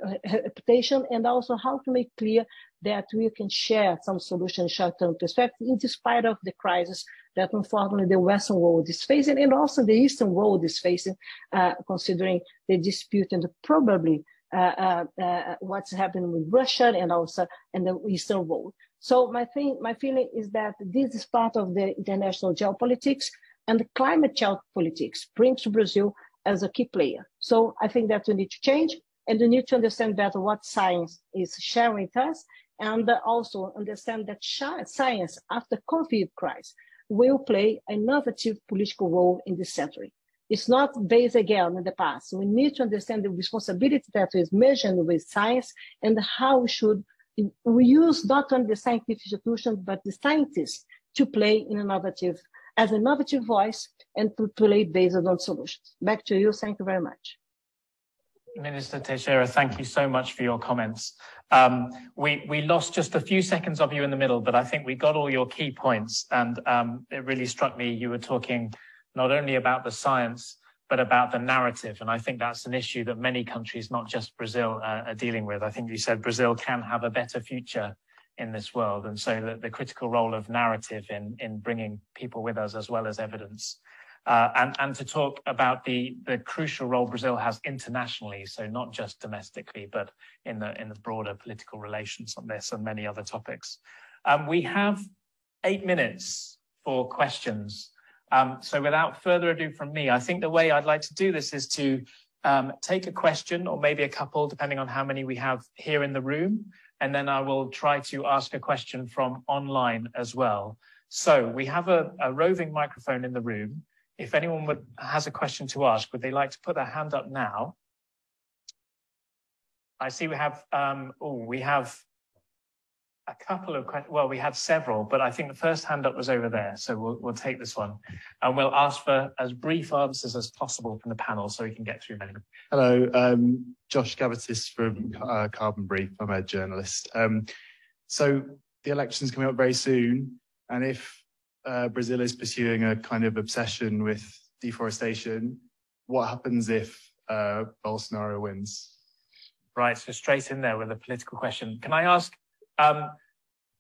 and also how to make clear that we can share some solutions short-term perspective in spite of the crisis that unfortunately the Western world is facing, and also the Eastern world is facing, considering the dispute and probably what's happening with Russia and also in the Eastern world. So my feeling is that this is part of the international geopolitics, and the climate geopolitics brings Brazil as a key player. So I think that we need to change, and we need to understand better what science is sharing with us, and also understand that science, after COVID crisis, will play an innovative political role in this century. It's not based again in the past. We need to understand the responsibility that is measured with science, and how we use not only the scientific institutions, but the scientists to play as an innovative voice and to play based on solutions. Back to you. Thank you very much. Minister Teixeira, thank you so much for your comments. We lost just a few seconds of you in the middle, but I think we got all your key points. And it really struck me, you were talking not only about the science, but about the narrative. And I think that's an issue that many countries, not just Brazil, are dealing with. I think you said Brazil can have a better future in this world. And so the critical role of narrative in bringing people with us as well as evidence. And to talk about the crucial role Brazil has internationally, so not just domestically, but in the broader political relations on this and many other topics. We have 8 minutes for questions. So without further ado from me, I think the way I'd like to do this is to take a question, or maybe a couple, depending on how many we have here in the room. And then I will try to ask a question from online as well. So we have a roving microphone in the room. If anyone has a question to ask, would they like to put their hand up now? I see we have a couple of questions. Well, we had several, but I think the first hand up was over there. So we'll take this one, and we'll ask for as brief answers as possible from the panel so we can get through many. Hello, Josh Gavatis from Carbon Brief. I'm a journalist. So the election's coming up very soon, and if Brazil is pursuing a kind of obsession with deforestation, what happens if Bolsonaro wins? Right, so straight in there with a political question. Can I ask,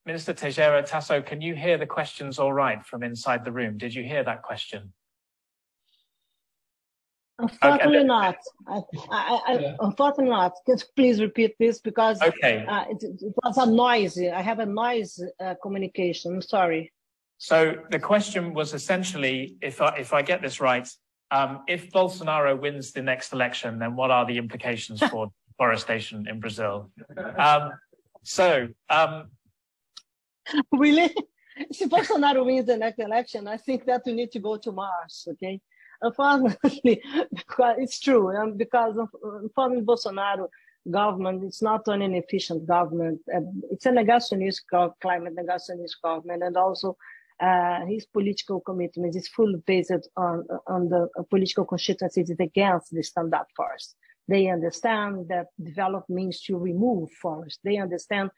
Minister Teixeira, Tasso, can you hear the questions all right from inside the room? Did you hear that question? Unfortunately not. Unfortunately not. Please repeat this, because it was a noisy. I have a noise communication. I'm sorry. So the question was essentially, if I get this right, if Bolsonaro wins the next election, then what are the implications for deforestation in Brazil? Really? If Bolsonaro wins the next election, I think that we need to go to Mars, okay? Unfortunately, because it's true, because unfortunately Bolsonaro government, it's not an efficient government. It's a negationist, climate negationist government, and also his political commitment is fully based on the political constituencies against the stand-up forest. They understand that development means to remove forests. They understand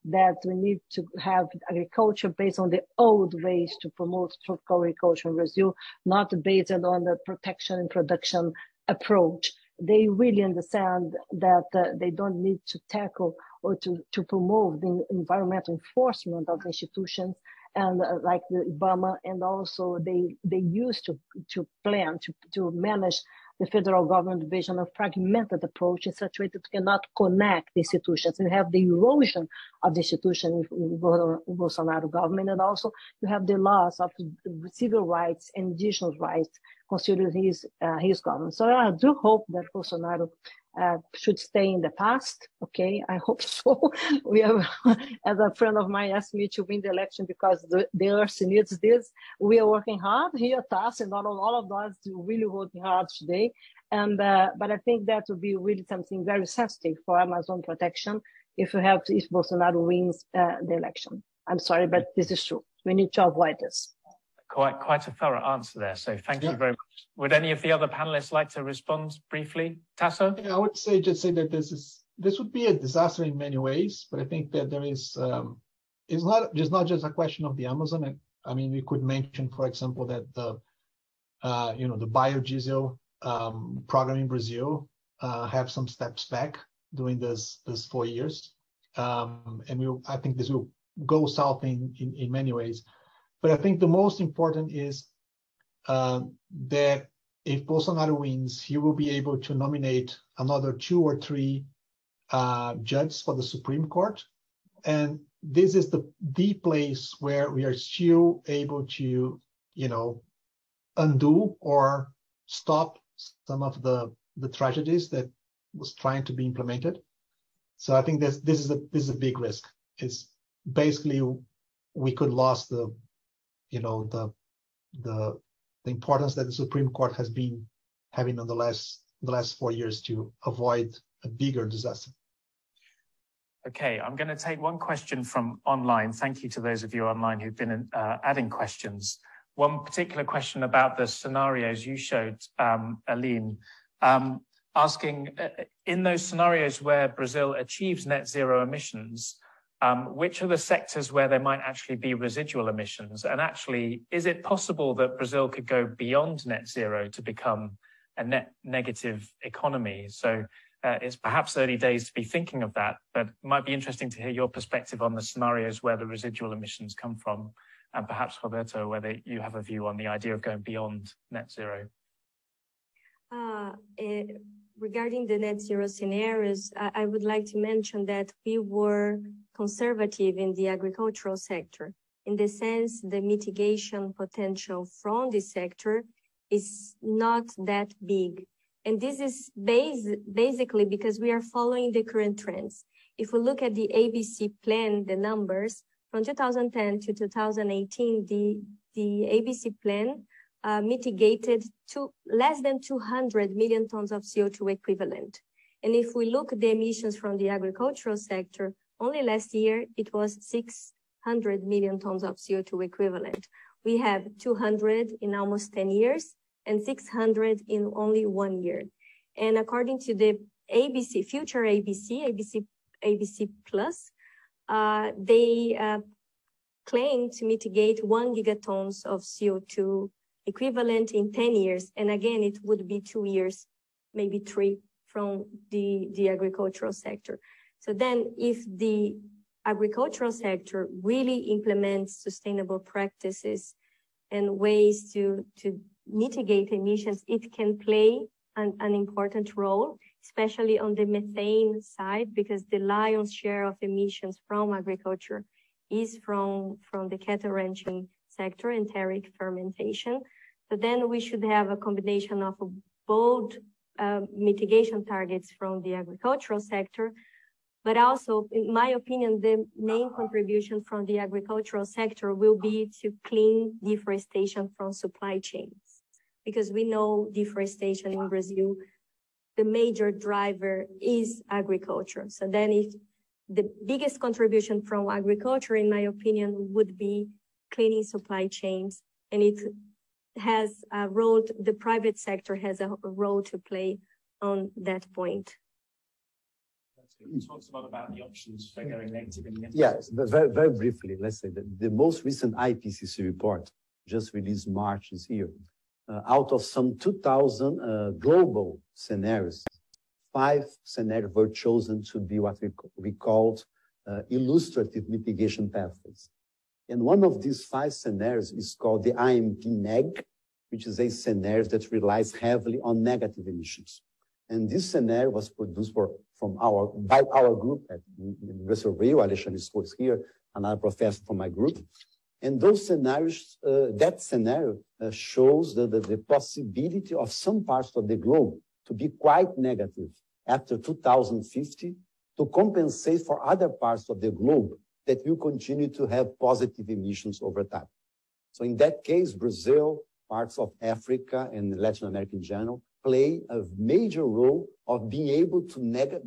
that we need to have agriculture based on the old ways to promote tropical agriculture in Brazil, not based on the protection and production approach. They really understand that they don't need to tackle or to promote the environmental enforcement of the institutions and like the IBAMA, and also they used to plan to manage the federal government vision of fragmented approach in such a way that we cannot connect the institutions. And you have the erosion of the institution in Bolsonaro government, and also you have the loss of civil rights and indigenous rights considered his government. So I do hope that Bolsonaro should stay in the past. Okay, I hope so. We have, as a friend of mine asked me to win the election because the earth needs this. We are working hard here at us, and all of us really working hard today. And but I think that would be really something very sensitive for Amazon protection if Bolsonaro wins the election. I'm sorry, but this is true. We need to avoid this. Quite a thorough answer there. So thank you very much. Would any of the other panelists like to respond briefly? Tasso? Yeah, I would just say that this would be a disaster in many ways, but I think that there is it's not just a question of the Amazon. I mean, we could mention, for example, that the biodiesel program in Brazil have some steps back during this 4 years, and I think this will go south in many ways. But I think the most important is that if Bolsonaro wins, he will be able to nominate another 2 or 3 judges for the Supreme Court. And this is the place where we are still able to, undo or stop some of the tragedies that was trying to be implemented. So I think this is a big risk. It's basically we could lose the importance that the Supreme Court has been having in the last 4 years to avoid a bigger disaster. Okay, I'm going to take one question from online. Thank you to those of you online who've been adding questions. One particular question about the scenarios you showed, Aline, asking, in those scenarios where Brazil achieves net zero emissions, which are the sectors where there might actually be residual emissions? And actually, is it possible that Brazil could go beyond net zero to become a net negative economy? So it's perhaps early days to be thinking of that, but it might be interesting to hear your perspective on the scenarios where the residual emissions come from. And perhaps, Roberto, whether you have a view on the idea of going beyond net zero. Regarding the net zero scenarios, I would like to mention that we were conservative in the agricultural sector. In the sense, the mitigation potential from this sector is not that big. And this is basically because we are following the current trends. If we look at the ABC plan, the numbers, from 2010 to 2018, the ABC plan mitigated to less than 200 million tons of CO2 equivalent. And if we look at the emissions from the agricultural sector, only last year, it was 600 million tons of CO2 equivalent. We have 200 in almost 10 years and 600 in only 1 year. And according to the ABC, future ABC Plus, they claim to mitigate 1 gigatons of CO2 equivalent in 10 years. And again, it would be 2 years, maybe 3 from the agricultural sector. So then if the agricultural sector really implements sustainable practices and ways to mitigate emissions, it can play an important role, especially on the methane side, because the lion's share of emissions from agriculture is from the cattle ranching sector, enteric fermentation. So then we should have a combination of bold mitigation targets from the agricultural sector, But also, in my opinion, the main contribution from the agricultural sector will be to clean deforestation from supply chains. Because we know deforestation in Brazil, the major driver is agriculture. So then if the biggest contribution from agriculture, in my opinion, would be cleaning supply chains. And it has a role, the private sector has a role to play on that point. He talks a lot about the options for going negative in the Yes, but very, very briefly, let's say that the most recent IPCC report, just released March this year, out of some 2,000 global scenarios, 5 scenarios were chosen to be what we called illustrative mitigation pathways. And one of these 5 scenarios is called the IMP-NEG, which is a scenario that relies heavily on negative emissions. And this scenario was produced by our group at University of Rio. Alexandre is here, another professor from my group. And those scenarios, that scenario shows the possibility of some parts of the globe to be quite negative after 2050 to compensate for other parts of the globe that will continue to have positive emissions over time. So in that case, Brazil, parts of Africa and Latin America in general, play a major role of being able to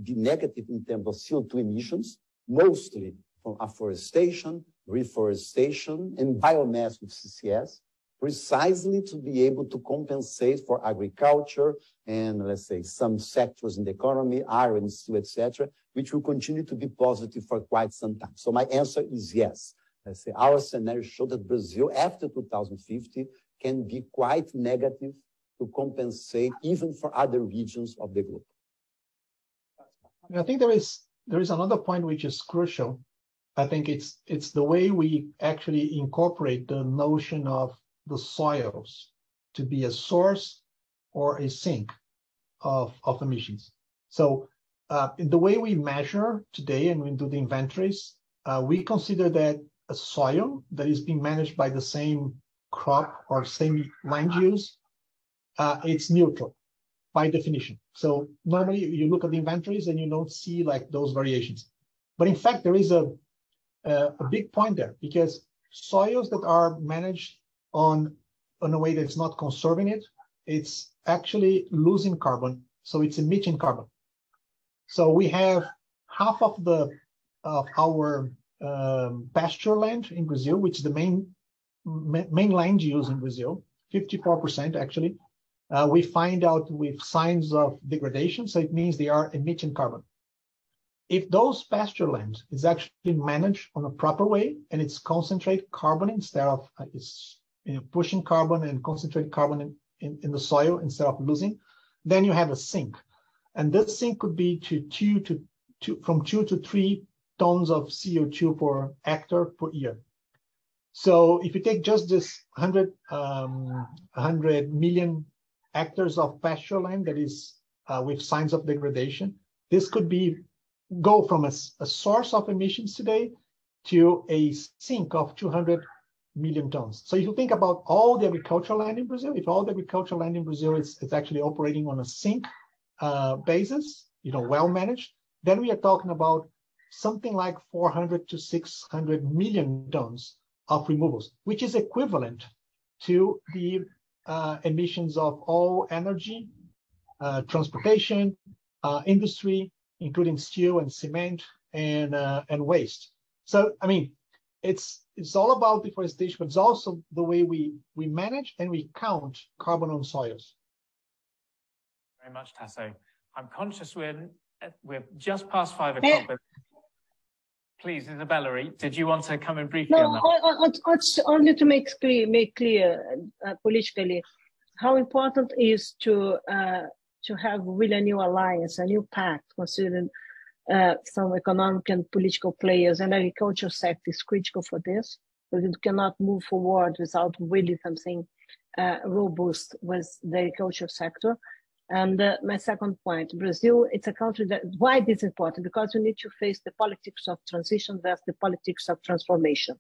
be negative in terms of CO2 emissions, mostly from afforestation, reforestation, and biomass with CCS, precisely to be able to compensate for agriculture and, let's say, some sectors in the economy, iron, steel, etc., which will continue to be positive for quite some time. So my answer is yes. Let's say our scenario show that Brazil, after 2050, can be quite negative to compensate even for other regions of the globe. I think there is another point which is crucial. I think it's the way we actually incorporate the notion of the soils to be a source or a sink of emissions. So in the way we measure today and we do the inventories, we consider that a soil that is being managed by the same crop or same land use, it's neutral by definition. So normally you look at the inventories and you don't see like those variations. But in fact, there is a big point there, because soils that are managed on a way that's not conserving it, it's actually losing carbon, so it's emitting carbon. So we have half of our pasture land in Brazil, which is the main land use in Brazil, 54% actually. We find out with signs of degradation, so it means they are emitting carbon. If those pasture land is actually managed on a proper way and it's concentrate carbon instead of pushing carbon and concentrate carbon in the soil instead of losing, then you have a sink. And this sink could be from 2 to 3 tons of CO2 per hectare per year. So if you take just this 100 million hectares of pasture land that is with signs of degradation, this could go from a source of emissions today to a sink of 200 million tons. So if you think about all the agricultural land in Brazil, if all the agricultural land in Brazil is actually operating on a sink basis, well managed, then we are talking about something like 400 to 600 million tons of removals, which is equivalent to the emissions of all energy, transportation, industry, including steel and cement and waste. So, I mean, it's all about deforestation, but it's also the way we manage and we count carbon on soils. Very much, Tasso. I'm conscious we're just past 5 o'clock, but please, Isabella, did you want to come in briefly on that? Only to make clear politically how important it is to have really a new alliance, a new pact, considering some economic and political players, and agriculture sector is critical for this, because it cannot move forward without really something robust with the agriculture sector. And my second point, Brazil, it's a country that, why this is important? Because we need to face the politics of transition versus the politics of transformation.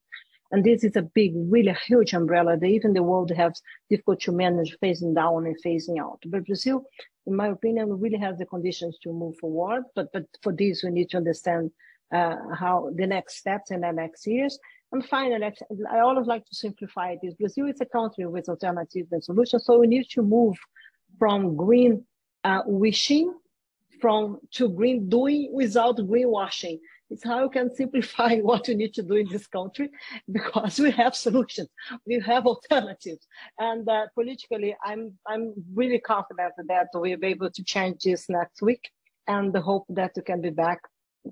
And this is a big, really huge umbrella that even the world has difficult to manage phasing down and phasing out. But Brazil, in my opinion, really has the conditions to move forward. But for this, we need to understand how the next steps in the next years. And finally, I always like to simplify this. Brazil is a country with alternatives and solutions, so we need to move from green wishing to green doing without greenwashing. It's how you can simplify what you need to do in this country, because we have solutions, we have alternatives, and politically, I'm really confident that we'll be able to change this next week, and the hope that we can be back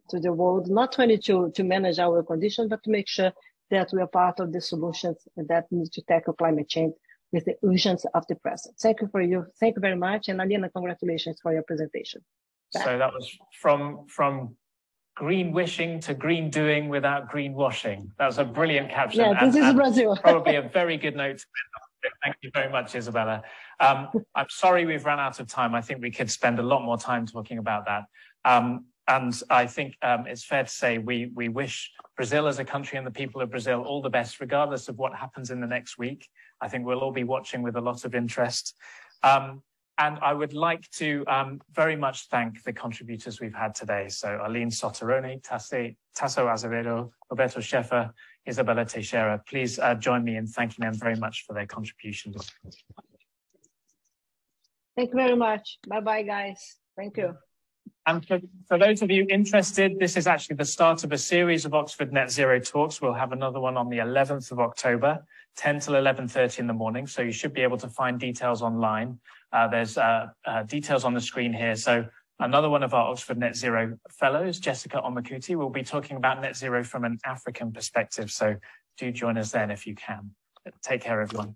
to the world, not only to manage our conditions, but to make sure that we are part of the solutions that need to tackle climate change with the urgency of the present. Thank you very much, and Alina, congratulations for your presentation. Back. So that was from green wishing to green doing without green washing. That was a brilliant caption. Yeah, this is Brazil. Probably a very good note to end on. Thank you very much, Isabella. I'm sorry we've run out of time. I think we could spend a lot more time talking about that. And I think it's fair to say we wish Brazil as a country and the people of Brazil all the best, regardless of what happens in the next week. I think we'll all be watching with a lot of interest. And I would like to very much thank the contributors we've had today. So Aline Soteroni, Tasso Azevedo, Roberto Scheffer, Isabella Teixeira. Please join me in thanking them very much for their contributions. Thank you very much. Bye-bye, guys. Thank you. And for those of you interested, this is actually the start of a series of Oxford Net Zero talks. We'll have another one on the 11th of October, 10 till 11:30 in the morning. So you should be able to find details online. There's details on the screen here. So another one of our Oxford Net Zero fellows, Jessica Omakuti, will be talking about net zero from an African perspective. So do join us then if you can. Take care, everyone.